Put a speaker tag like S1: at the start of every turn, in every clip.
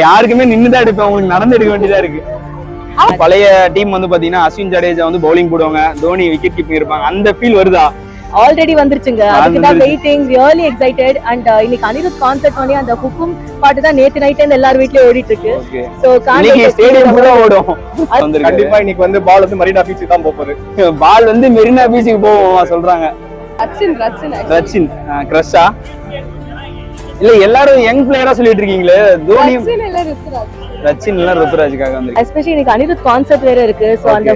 S1: யாருக்குமே நின்னுதான் எடுப்பேன், உங்களுக்கு நடந்து எடுக்க வேண்டியதா இருக்கு. பழைய டீம் வந்து பாத்தீங்கன்னா அஸ்வின் ஜடேஜா வந்து பவுலிங் போடுவாங்க, தோனி விக்கெட் கீப்பிங் இருப்பாங்க, அந்த ஃபீல் வருதா?
S2: ஆல்ரெடி வந்துருச்சுங்க. அதுக்கு தான் வெயிட்டிங், ரியலி எக்ஸைட்டட். அண்ட் இன்னைக்கு அனிருத் கான்சர்ட் பண்ணி அந்த ஹுக்கும் பாட்டு தான் நேத்து நைட் எல்லார் வீட்லயும் ஓடிட்டு இருக்கு. சோ
S1: இன்னைக்கு ஸ்டேடியம் ஃபுல்லா ஓடும்.
S3: கண்டிப்பா இன்னைக்கு வந்து பால் வந்து மெரினா பீச்சுக்கு தான் போகுது.
S1: பால் வந்து மெரினா பீச்சுக்கு போவோம் சொல்றாங்க.
S2: ரச்சின்
S1: கிரஷா இல்ல எல்லாரும் யங் பிளேயரா சொல்லிட்டு இருக்கீங்களே, தோனி ரச்சின் எல்லாம் ருத்ராஜுக்காக வந்து
S2: எஸ்பெஷலி இன்னைக்கு அனிருத் கான்செப்ட் வேற இருக்கு. சோ அந்த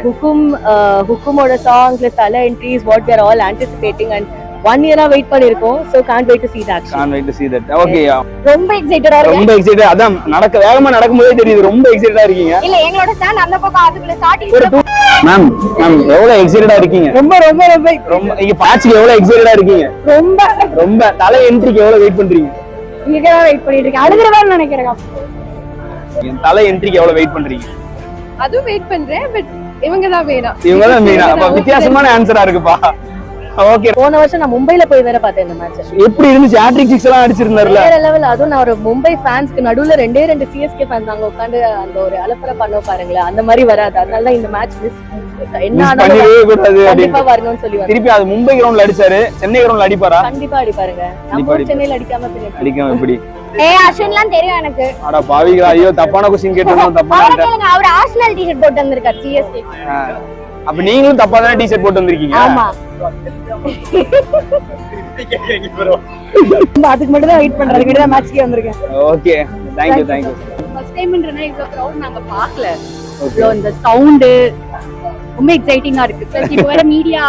S2: ஹுக்குமோட song plus Thala entries what we are all anticipating and 1 year wait பண்ணிருக்கோம். So can't wait to see that.
S1: can't wait to see that. Okay,
S2: ரொம்ப எக்ஸைட்டடா இருக்கு.
S1: ரொம்ப எக்ஸைட்டட். அதான் வேகமா நடக்கும்போதே தெரியுது ரொம்ப எக்ஸைட்டடா இருக்கீங்க.
S2: இல்ல எங்களோட ஸ்டாண்ட் அந்த பக்கம் அதுக்குள்ள ஸ்டார்டிங்.
S1: மேம் எவ்வளவு எக்ஸைட்டடா இருக்கீங்க?
S2: ரொம்ப
S1: நீங்க பாட்ச்க்கு எவ்வளவு எக்ஸைட்டடா இருக்கீங்க? ரொம்ப தலை என்ட்ரிக்கு எவ்வளவு வெயிட் பண்றீங்க?
S2: நீங்க வெயிட் பண்ணிட்டு இருக்கீங்க. அழுகுறவேன்னு நினைக்கிறேன்.
S1: தலை என்ட்ரிக்கு எவ்வளவு வெயிட் பண்றீங்க?
S2: அதுவும் வெயிட் பண்றேன், பட் இவங்க தான் வேணும்.
S1: அப்ப வித்தியாசமான ஆன்சரா இருக்குப்பா. ஓகே.
S2: போன வருஷம் நான் மும்பைல போய் வேற பார்த்தேன் இந்த மேட்ச்.
S1: எப்படி இருந்துச்சு? ஹேட்ரிக் சிக்ஸ் எல்லாம் அடிச்சிருந்தாருல.
S2: வேற லெவல். அதுவும் நான் ஒரு மும்பை ஃபேன்ஸ்க்கு நடுவுல ரெண்டு சிஎஸ்கே ஃபேன்ஸ் அங்க உட்கார்ந்து அந்த ஒரு அலப்பற பண்ண பாருங்களேன், அந்த மாதிரி வராது. அதனால தான் இந்த மேட்ச் என்ன
S1: பண்ணவே கூடாது
S2: கண்டிப்பா வரணும்னு சொல்லி
S1: திருப்பி அது மும்பை கிரவுண்ட்ல அடிச்சாரு, சென்னை கிரவுண்ட்ல அடிப்பாரா?
S2: கண்டிப்பா அடிப்பாருங்க. நம்ம சென்னையில அடிக்காம எப்படி? அஸ்வின்லாம் தெரியும் எனக்கு.
S1: அட பாவிகளா, ஐயோ தப்பான क्वेश्चन கேட்டோம். தப்பான
S2: அவர் ஆர்சனல் டி-ஷர்ட் போட்டு வந்திருக்கார் சிஎஸ்கே.
S1: அப்ப நீங்களும் தப்பா தான டி-ஷர்ட் போட்டு வந்திருக்கீங்க?
S2: ஆமா. அதுக்கு மட்டும் தான் வெயிட் பண்றேன். கிட்ட மேட்ச்க்கு வந்திருக்கேன்.
S1: Okay, thank you.
S2: ஃபர்ஸ்ட் டைம்ன்றனா இவ்வளவு கிரவுட் நாங்க பார்க்கல. இவ்வளவு இந்த சவுண்ட் ரொம்ப எக்ஸைட்டிங்கா இருக்கு. பிளஸ் இப்போ வேற மீடியா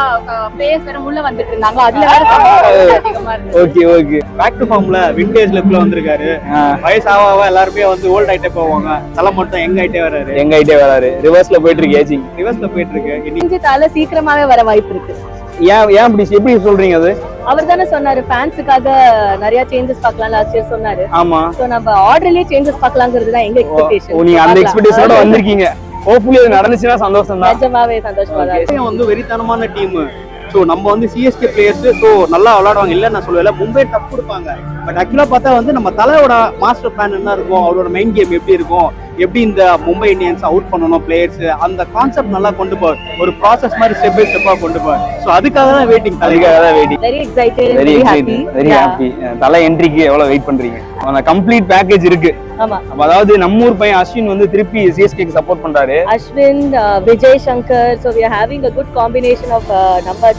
S2: பிளேயர்ஸ் வேற உள்ள வந்துட்டு இருந்தாங்க, அதுல வேற அதிகமா இருக்கு.
S1: ஓகே
S3: பேக் டு ஃபார்ம்ல விண்டேஜ் லுக்ல வந்திருக்காரு. வயசாவா எல்லாருமே வந்து ஓல்ட் ஆயிட்டே போவாங்க, தலை மட்டும் யங் ஆயிட்டே வராரு. ரிவர்ஸ்ல போயிட்டு இருக்கு.
S2: இன்னைக்கு தலை சீக்கிரமாவே வர வாய்ப்பு இருக்கு.
S1: ஏன் எப்படி சொல்றீங்க? அது
S2: அவர் தானே சொன்னாரு ஃபேன்ஸுக்காக நிறைய சேஞ்சஸ் பார்க்கலாம் லாஸ்ட் இயர் சொன்னாரு.
S1: ஆமா.
S2: சோ நம்ம ஆர்டர்லயே சேஞ்சஸ் பார்க்கலாம்ங்கிறது தான் எங்க எக்ஸ்பெக்டேஷன்.
S1: நீங்க அந்த எக்ஸ்பெக்டேஷனோட வந்திருக்கீங்க. ஹோப்ஃபுல்லி அது நடந்துச்சுனா சந்தோஷம் தான்.
S2: நிஜமாவே சந்தோஷமா தான் இருக்கு.
S3: வந்து வெறித்தனமான டீம். சோ நம்ம வந்து சிஎஸ்கே பிளேயர்ஸ் சோ நல்லா விளையாடுவாங்க இல்ல நான் சொல்லுவேன். மும்பை டஃப் கொடுப்பாங்க. பட் ஆக்சுவலா பார்த்தா வந்து நம்ம தலையோட மாஸ்டர் பிளான் என்ன இருக்கும், அவரோட மெயின் கேம் எப்படி இருக்கும், எப்படி இந்த மும்பை இந்தியன்ஸ் அவுட் பண்ணணும் பிளேயர்ஸ், அந்த கான்செப்ட் நல்லா கொண்டு போவார். ஒரு ப்ராசஸ் மாதிரி ஸ்டெப் பை ஸ்டெப்பா கொண்டு போவார். சோ அதுக்காக தான் waiting.
S2: Very excited, very happy.
S1: தலை என்ட்ரிக்கு எவ்வளவு வெயிட் பண்றீங்க? அந்த கம்ப்ளீட் பேக்கேஜ் இருக்கு.
S2: ஆமா.
S1: அதாவது நம்ம ஊர் பையன் அஸ்வின் வந்து திருப்பி சிஎஸ்கேக்கு சப்போர்ட் பண்றாரு.
S2: Ashwin, Vijay Shankar. So we are having a good combination of number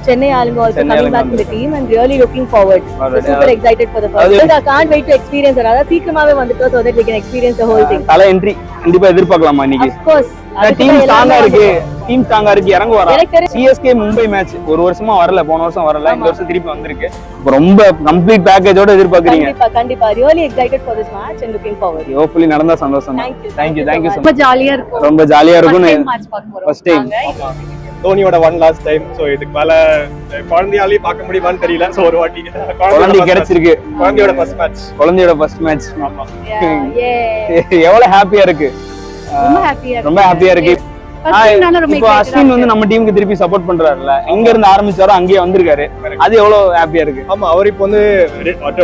S2: Chennai Alunga also coming back to the team and really looking forward. So super excited for the first. I can't wait to experience it. Adha சீக்கிரமாவே வந்துட்டோம் so that we can experience the whole thing.
S1: தலை entry கண்டிப்பா எதிர்பார்க்கலாமா இன்னைக்கு?
S2: Of course.
S1: Team ஸ்ட்ராங்கா இருக்கு. இறங்குவாரா? CSK Mumbai match ஒரு வருஷமா வரல, போன வருஷம் வரல, இந்த வருஷம் திருப்பி வந்திருக்கு. ரொம்ப கம்ப்ளீட் பேக்கேஜோட எதிர்பார்க்கறீங்க.
S2: கண்டிப்பா really excited for this match and looking forward.
S1: Hopefully நடந்தா சந்தோஷம் தான். Thank you so much.
S2: ரொம்ப ஜாலியா இருக்கும்.
S1: ரொம்ப ஜாலியா இருக்கும். First time
S3: தோனியோட ஒன் லாஸ்ட் டைம். சோ இதுக்கு மேல குழந்தையாலே பார்க்க முடியுமான்னு தெரியல. சோ ஒரு வாட்டி
S1: குழந்தை கிடைச்சிருக்கு.
S3: குழந்தையோட ஃபர்ஸ்ட் மேட்ச்.
S1: ஆமா. எவ்வளவு ஹாப்பியா இருக்கு? ரொம்ப ஹாப்பியா இருக்கு. இப்போ அஸ்வின் வந்து நம்ம டீமுக்கு திருப்பி சப்போர்ட் பண்றாருல்ல, எங்க இருந்து ஆரம்பிச்சாரோ அங்கேயே வந்திருக்காரு. அது எவ்வளவு ஹாப்பியா இருக்கு?
S3: ஆமா, அவர் இப்போ வந்து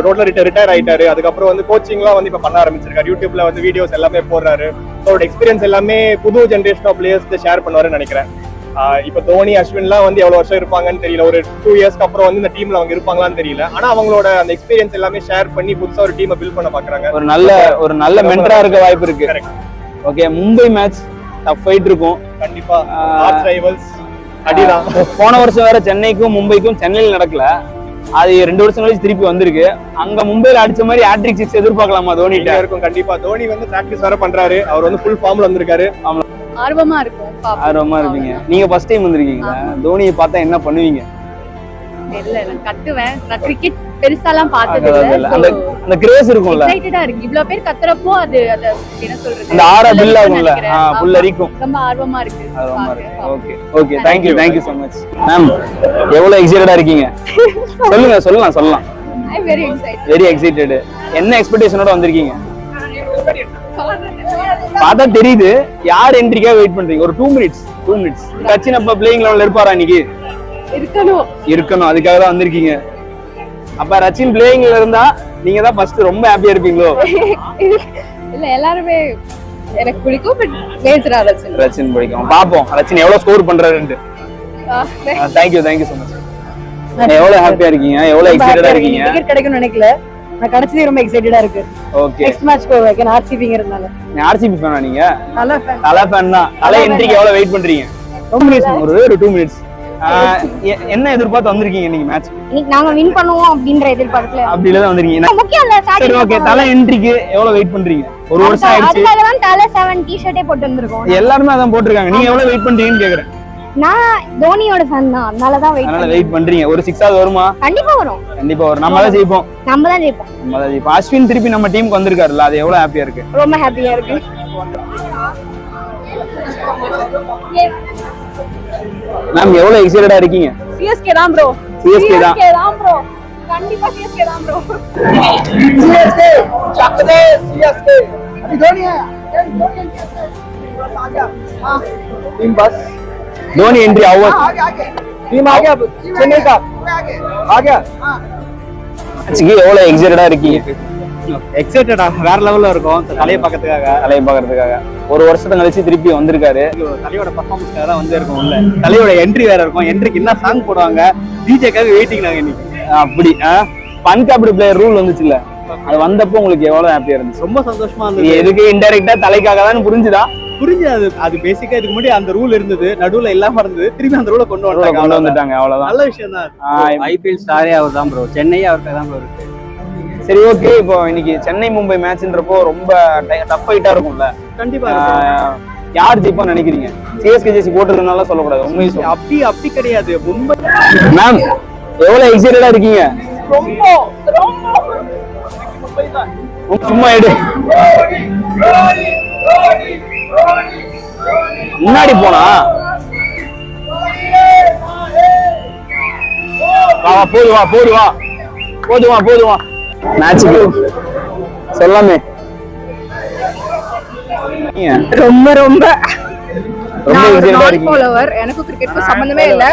S3: ரோட்ல ரிட்டையர் ஆயிட்டாரு. அதுக்கப்புறம் வந்து கோச்சிங்லாம் வந்து இப்ப பண்ண ஆரம்பிச்சிருக்காரு. யூடியூப்ல வந்து வீடியோஸ் எல்லாமே போடுறாரு. அவரோட எக்ஸ்பீரியன்ஸ் எல்லாமே புது ஜெனரேஷன் ஆஃப் பிளேயர்ஸ் ஷேர் பண்ணுவாருன்னு நினைக்கிறேன். இப்ப தோனி அஸ்வின்லாம் வந்து எவ்வளவு வருஷம் இருப்பாங்கன்னு தெரியல. ஒரு 2 இயர்ஸ்க்கு அப்புறம் வந்து இந்த டீம்ல அவங்க இருப்பாங்களான்னு தெரியல. ஆனா அவங்களோட அந்த எக்ஸ்பீரியன்ஸ் எல்லாமே ஷேர் பண்ணி புதுசா ஒரு டீமை பில்ட் பண்ண பாக்குறாங்க.
S1: ஒரு நல்ல மென்டரா இருக்க வாய்ப்பு இருக்கு. Okay, Mumbai match tough fight இருக்கும்
S3: கண்டிப்பா. ஆர்ச் ரைவல்ஸ் அடிதான்.
S1: போன வருஷம் வேற சென்னைக்கும் மும்பைக்கும் சென்னையில நடக்கல, அது 2 வருஷம் கழிச்சு திருப்பி வந்திருக்கு. அங்க மும்பைல அடிச்ச மாதிரி ஹேட்ரிக் சிக்ஸ் எதிர்பார்க்கலாமா? தோனி
S3: இருக்கும் கண்டிப்பா. தோனி வந்து பிராக்டிஸ் வேற பண்றாரு. அவர் வந்து ஃபுல் ஃபார்ம்ல வந்திருக்காரு.
S2: ஆர்வமா இருக்கும்.
S1: ஆர்வமா இருப்பீங்க. நீங்க ஃபர்ஸ்ட் டைம் வந்திருக்கீங்களா? தோனியை பார்த்தா என்ன பண்ணுவீங்க?
S2: இல்ல நான் கத்துவேன். நான் கிரிக்கெட் பெருசாலாம் பார்த்தது இல்ல.
S1: அந்த கிரேஸ் இருக்கும்ல,
S2: எக்ஸைட்டடா இருக்கு. இவ்ளோ பேர் கத்துறப்போ அது என்ன சொல்றது,
S1: அந்த ஆரா பில் ஆகும்ல, புல் அரிக்கும்.
S2: ரொம்ப ஆர்வமா இருக்கு.
S1: Okay thank you so much. Ma'am எவ்வளவு எக்ஸைட்டடா இருக்கீங்க? சொல்லலாம்.
S2: I am very excited.
S1: என்ன எக்ஸ்பெக்டேஷனோட வந்திருக்கீங்க? பார்த்தா தெரியுது. யார் என்ட்ரிக்கா வெயிட் பண்றீங்க? ஒரு 2 மினிட்ஸ். சச்சின் அப்ப பிளேயிங் லெவல்ல இருப்பாரா இன்னைக்கு? இருக்கணும். அதுக்காக தான் வந்திருக்கீங்க. அப்ப ரச்சின் பிளேயிங்ல இருந்தா நீங்க தான் ஃபர்ஸ்ட் ரொம்ப ஹாப்பியா இருப்பீங்களோ?
S2: இல்ல எல்லாருமே எனக்கு பிடிக்கும் பட் மேஜரா ரச்சின்
S1: ரச்சின் பிடிக்கும். பாப்போம் ரச்சின் எவ்வளவு ஸ்கோர் பண்றாருன்னு. Thank you so much. எவ்வளவு ஹாப்பியா இருக்கீங்க, எவ்வளவு எக்ஸைட்டடா இருக்கீங்க?
S2: டிக்கெட் கிடைக்கும்னு நினைக்கல, நான் கிடைச்சதே ரொம்ப எக்ஸைட்டடா இருக்கு.
S1: ஓகே,
S2: நெக்ஸ்ட் மேட்ச் கோ வைக்கன் ஆர்சிபிங்கிறதுனால.
S1: நீ ஆர்சிபி ஃபேனா? நீங்க
S2: தல
S1: ஃபேன் தான். தல என்ட்ரிக்கு எவ்வளவு வெயிட் பண்றீங்க? 2 மினிட்ஸ், ஒரு 2 மினிட்ஸ். என்ன எதிர்பார்த்து வந்திருக்கீங்க இன்னைக்கு மேட்ச்?
S4: இன்னைக்கு நாங்க வின் பண்ணுவோம் அப்படின்ற எதிர்பார்ப்புல
S1: அப்படில தான் வந்திருக்கீங்க.
S4: முக்கியம் இல்ல.
S1: சரி ஓகே, தல என்ட்ரிக்கு எவ்வளவு வெயிட் பண்றீங்க? ஒரு வருஷம் ஆயிடுச்சு.
S4: அதுக்காக தான் தல 7 டி-ஷர்ட்டே போட்டு வந்திருக்கோம்.
S1: எல்லாரும் அதான் போட்டுருக்காங்க. நீங்க எவ்வளவு வெயிட் பண்றீங்கன்னு கேக்குறேன்.
S4: நான் தோனியோட ஃபேன் தான், அதனால தான்
S1: வெயிட் பண்றீங்க. ஒரு 6 ஆவது வருமா?
S4: கண்டிப்பா வரும்.
S1: நம்ம தான் ஜெயிப்போம்.
S4: நம்ம தான் ஜெயிப்போம்.
S1: அஸ்வின் திருப்பி நம்ம டீமுக்கு வந்திருக்காருல்ல, அது எவ்வளவு ஹாப்பியா இருக்கு?
S4: ரொம்ப ஹாப்பியா இருக்கு.
S1: மேம் எவ்வளவு எக்ஸைட்டடா இருக்கீங்க?
S2: சிஎஸ்கே தான் ப்ரோ.
S1: சிஎஸ்கே தான்
S2: ப்ரோ. கண்டிப்பா சிஎஸ்கே தான் ப்ரோ.
S5: सीएसके चकदे सीएसके अभी धोनी है टीम बस
S1: தோனி என்ட்ரி ஆகும்.
S5: टीम आ गया चेन्नई का आ गया
S1: மேட்ச்க்கு எவ்வளவு எக்ஸைட்டடா இருக்கீங்க?
S3: எக்ஸைட்டடா வேற லெவல்ல இருக்கும் தலையை பார்க்கறதுக்காக.
S1: தலையை பார்க்கறதுக்காக ஒரு வருஷத்துக்கு கழிச்சு திருப்பி வந்திருக்காரு.
S3: தலையோட பர்ஃபார்மன்ஸ்க்காக தான் வந்து இருக்கும் உள்ள. தலையோட என்ட்ரி வேற இருக்கும். என்ட்ரிக்கு என்ன சாங் போடுவாங்க, டிஜேக்காக வெயிட்டிங் நாங்க இன்னைக்கு.
S1: அப்படி பன்காப்டு பிளேயர் ரூல் வந்துச்சுல்ல, அது வந்தப்போ உங்களுக்கு எவ்வளவு ஹாப்பியா இருந்துச்சு?
S3: ரொம்ப சந்தோஷமா
S1: இது
S3: இருந்தது.
S1: எதுக்கு இன்டைரக்டா தலைக்காக தான் புரிஞ்சுதா?
S3: புரிஞ்சது. அது பேசிக்கா இதுக்கு முன்னாடி அந்த ரூல் இருந்தது, நடுவுல இல்லாம இருந்தது, திருப்பி அந்த ரூலை கொண்டு
S1: வந்துட்டாங்க. அவ்வளவுதான்.
S3: நல்ல விஷயம் தான்.
S6: ஐபிஎல் ஸ்டாரே அவர் தான் ப்ரோ. சென்னை அவருக்கு தான் ப்ரோ இருக்கு.
S1: சரி ஓகே, இப்போ இன்னைக்கு சென்னை மும்பை மேட்ச்ன்றப்போ ரொம்ப டஃப் ஃபைட்டா இருக்கும்ல.
S3: கண்டிப்பா
S1: யார் ஜெயிப்பான்னு நினைக்கிறீங்க? சிஎஸ்கே ஜெயிச்சு போட்டுறதுனால சொல்லக்கூடாது, உண்மையை சொல்லுங்க.
S3: அப்படி கிடையாது. மும்பை
S1: மேம் எவ்வளவு எக்ஸைட்டடா இருக்கீங்க? சும்மா எடு, முன்னாடி போனா போதுவா மேட்சுக்கு சொல்லாமே.
S2: ரொம்ப ரொம்ப
S1: எக்ஸைட்டடா இருக்கீங்க.
S2: ஃபாலோவர். எனக்கு கிரிக்கெட்க்கு சம்பந்தமே இல்ல.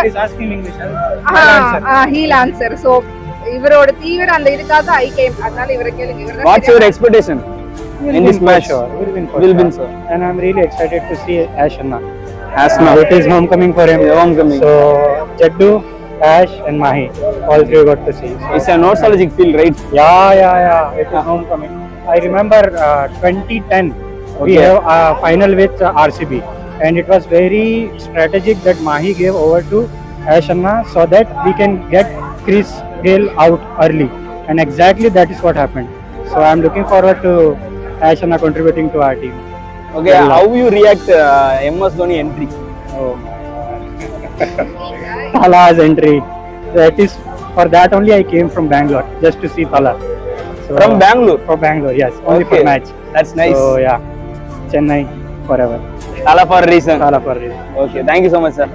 S2: Heel answer. சோ இவரோட தீவிர அந்த இதுக்காக ஐ கேம். அதனால இவரை கேளுங்க. இவர
S1: What's your expectation in this match? Will win sir.
S6: And I'm really excited to see Ash Anna.
S1: Asna.
S6: It is homecoming for him.
S1: Homecoming.
S6: So Jaddu, Ash and Mahi, all three got to see. So,
S1: It's a nostalgic feel, right?
S6: yeah. It is homecoming. I remember 2010 we
S1: Okay.
S6: have a final with RCB, and it was very strategic that Mahi gave over to Ash Anna so that we can get Chris Gale out early, and exactly that is what happened. So I'm looking forward to Ash Anna contributing to our team.
S1: Okay, how you react MS Dhoni entry?
S6: Thala's entry. That is, for that only I came from Bangalore just to see Thala. So,
S1: From Bangalore?
S6: For Bangalore, yes. Only
S1: Okay.
S6: for match.
S1: That's nice.
S6: So yeah, Chennai forever.
S1: Thala for a reason.
S6: Thala for a reason.
S1: Okay, thank you so much sir.